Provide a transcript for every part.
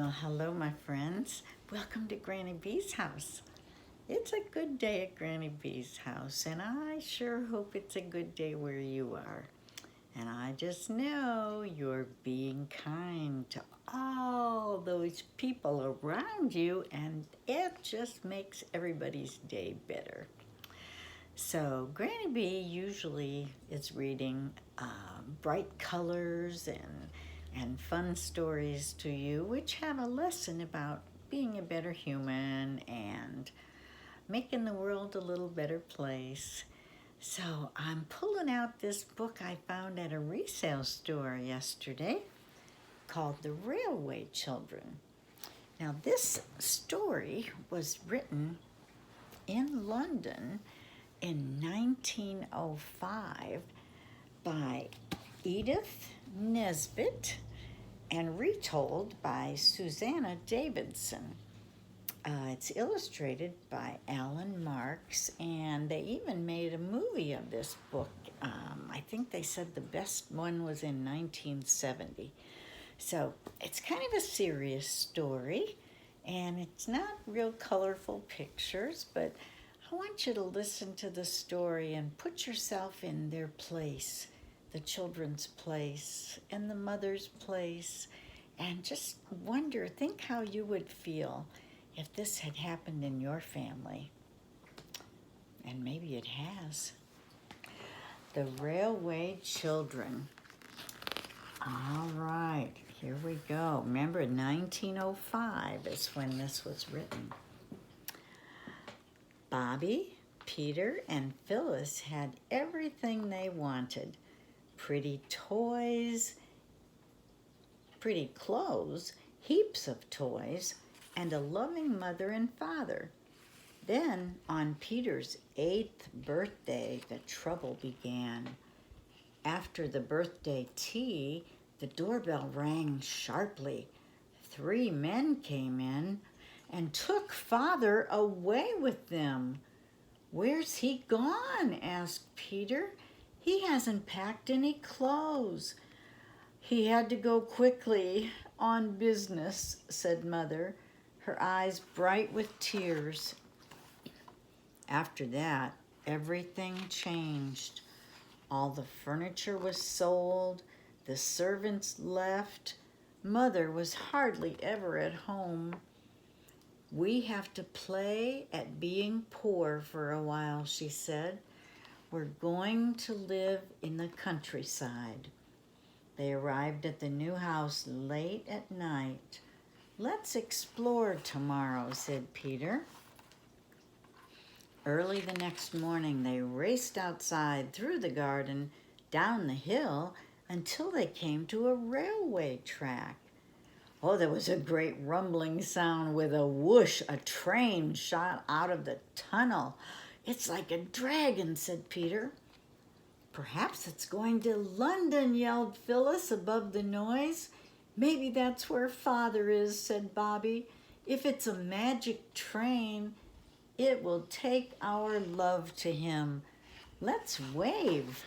Well, hello, my friends. Welcome to Granny B's house. It's a good day at Granny B's house, and I sure hope it's a good day where you are. And I just know you're being kind to all those people around you, and it just makes everybody's day better. So, Granny B usually is reading bright colors and fun stories to you, which have a lesson about being a better human and making the world a little better place. So, I'm pulling out this book I found at a resale store yesterday called The Railway Children. Now, this story was written in London in 1905 by Edith Nesbit and retold by Susanna Davidson. It's illustrated by Alan Marks, and they even made a movie of this book. I think they said the best one was in 1970. So it's kind of a serious story, and it's not real colorful pictures, but I want you to listen to the story and put yourself in their place, the children's place and the mother's place, and just think how you would feel if this had happened in your family. And maybe it has. The Railway Children. All right, here we go. Remember, 1905 is when this was written. Bobby, Peter, and Phyllis had everything they wanted. Pretty toys, pretty clothes, heaps of toys, and a loving mother and father. Then, on Peter's 8th birthday, the trouble began. After the birthday tea, the doorbell rang sharply. 3 men came in and took Father away with them. "Where's he gone?" asked Peter. "He hasn't packed any clothes." "He had to go quickly on business," said Mother, her eyes bright with tears. After that, everything changed. All the furniture was sold, the servants left. Mother was hardly ever at home. "We have to play at being poor for a while," she said. "We're going to live in the countryside." They arrived at the new house late at night. "Let's explore tomorrow," said Peter. Early the next morning, they raced outside, through the garden, down the hill, until they came to a railway track. Oh, there was a great rumbling sound. With a whoosh, a train shot out of the tunnel. "It's like a dragon," said Peter. "Perhaps it's going to London," yelled Phyllis above the noise. "Maybe that's where Father is," said Bobby. "If it's a magic train, it will take our love to him. Let's wave."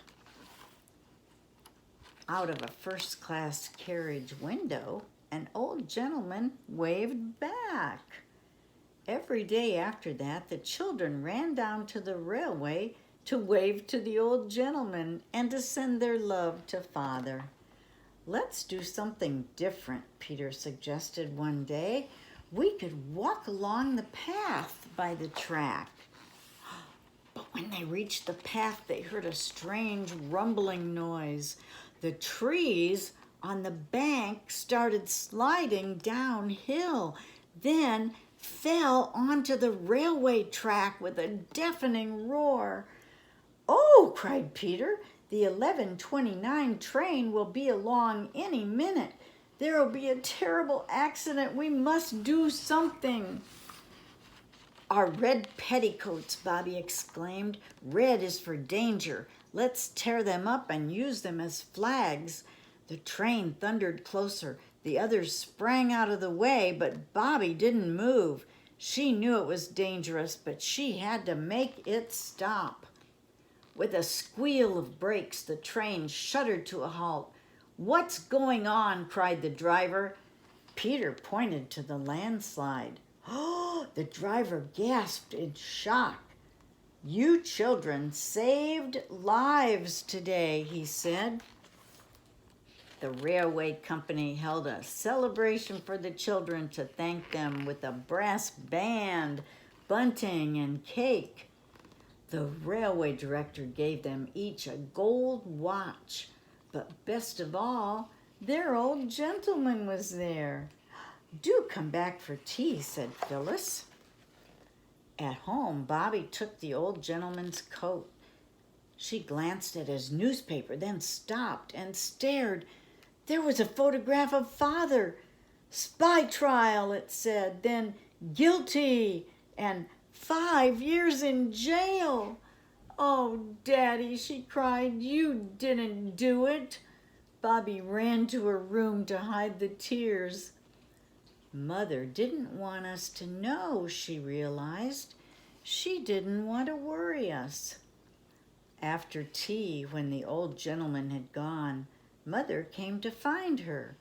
Out of a first-class carriage window, an old gentleman waved back. Every day after that, the children ran down to the railway to wave to the old gentleman and to send their love to Father. "Let's do something different," Peter suggested one day. "We could walk along the path by the track." But when they reached the path, they heard a strange rumbling noise. The trees on the bank started sliding downhill, then fell onto the railway track with a deafening roar. "Oh," cried Peter, "the 11:29 train will be along any minute. There will be a terrible accident. We must do something." "Our red petticoats," Bobby exclaimed. "Red is for danger. Let's tear them up and use them as flags." The train thundered closer. The others sprang out of the way, but Bobby didn't move. She knew it was dangerous, but she had to make it stop. With a squeal of brakes, the train shuddered to a halt. "What's going on?" cried the driver. Peter pointed to the landslide. Oh, the driver gasped in shock. "You children saved lives today," he said. The railway company held a celebration for the children to thank them with a brass band, bunting, and cake. The railway director gave them each a gold watch, but best of all, their old gentleman was there. "Do come back for tea," said Phyllis. At home, Bobby took the old gentleman's coat. She glanced at his newspaper, then stopped and stared. There was a photograph of Father. "Spy trial," it said, then "guilty" and 5 years in jail. "Oh, Daddy," she cried, "you didn't do it." Bobby ran to her room to hide the tears. Mother didn't want us to know, she realized. She didn't want to worry us. After tea, when the old gentleman had gone, Mother came to find her.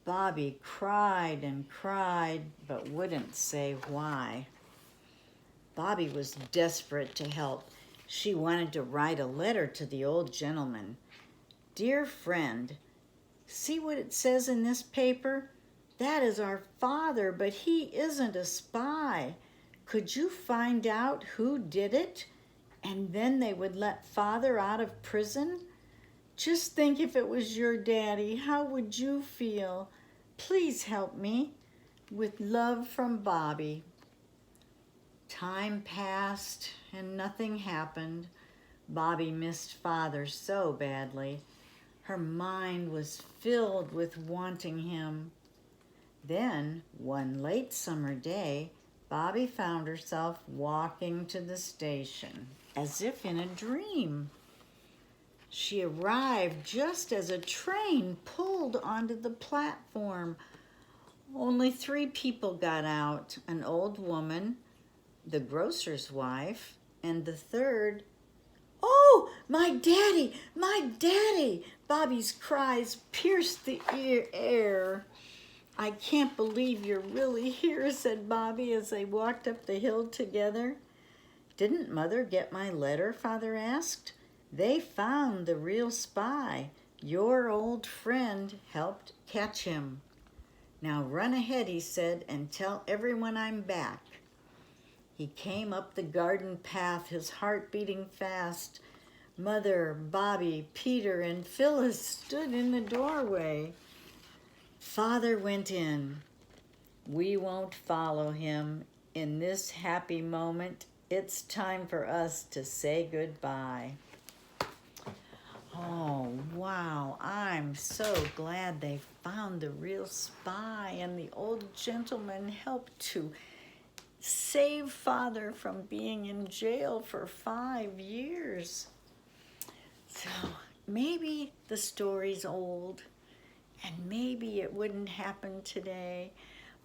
Bobby cried and cried, but wouldn't say why. Bobby was desperate to help. She wanted to write a letter to the old gentleman. "Dear friend, see what it says in this paper? That is our father, but he isn't a spy. Could you find out who did it? And then they would let Father out of prison? Just think if it was your daddy, how would you feel? Please help me. With love from Bobby." Time passed and nothing happened. Bobby missed Father so badly. Her mind was filled with wanting him. Then, one late summer day, Bobby found herself walking to the station, as if in a dream. She arrived just as a train pulled onto the platform. Only 3 people got out, an old woman, the grocer's wife, and the third. "Oh, my daddy, my daddy!" Bobby's cries pierced the air. "I can't believe you're really here," said Bobby as they walked up the hill together. "Didn't Mother get my letter?" Father asked. "They found the real spy. Your old friend helped catch him. Now run ahead," he said, "and tell everyone I'm back." He came up the garden path, his heart beating fast. Mother, Bobby, Peter, and Phyllis stood in the doorway. Father went in. We won't follow him. In this happy moment, it's time for us to say goodbye. Oh, wow. I'm so glad they found the real spy, and the old gentleman helped to save Father from being in jail for 5 years. So maybe the story's old, and maybe it wouldn't happen today,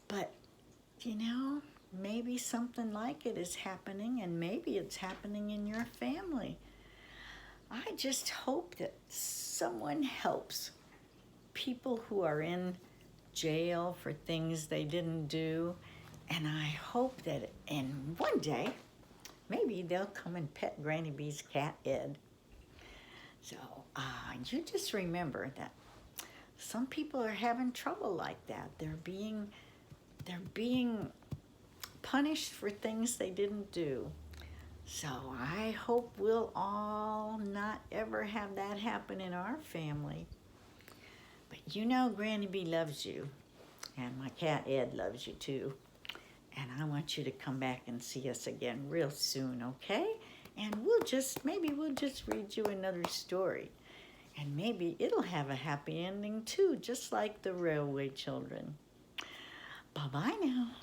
but maybe something like it is happening, and maybe it's happening in your family. I just hope that someone helps people who are in jail for things they didn't do. And I hope that one day, maybe they'll come and pet Granny B's cat, Ed. So you just remember that some people are having trouble like that. They're being punished for things they didn't do. So I hope we'll all not ever have that happen in our family. But Granny B loves you, and my cat Ed loves you too. And I want you to come back and see us again real soon, okay? And maybe we'll just read you another story. And maybe it'll have a happy ending too, just like the Railway Children. Bye-bye now.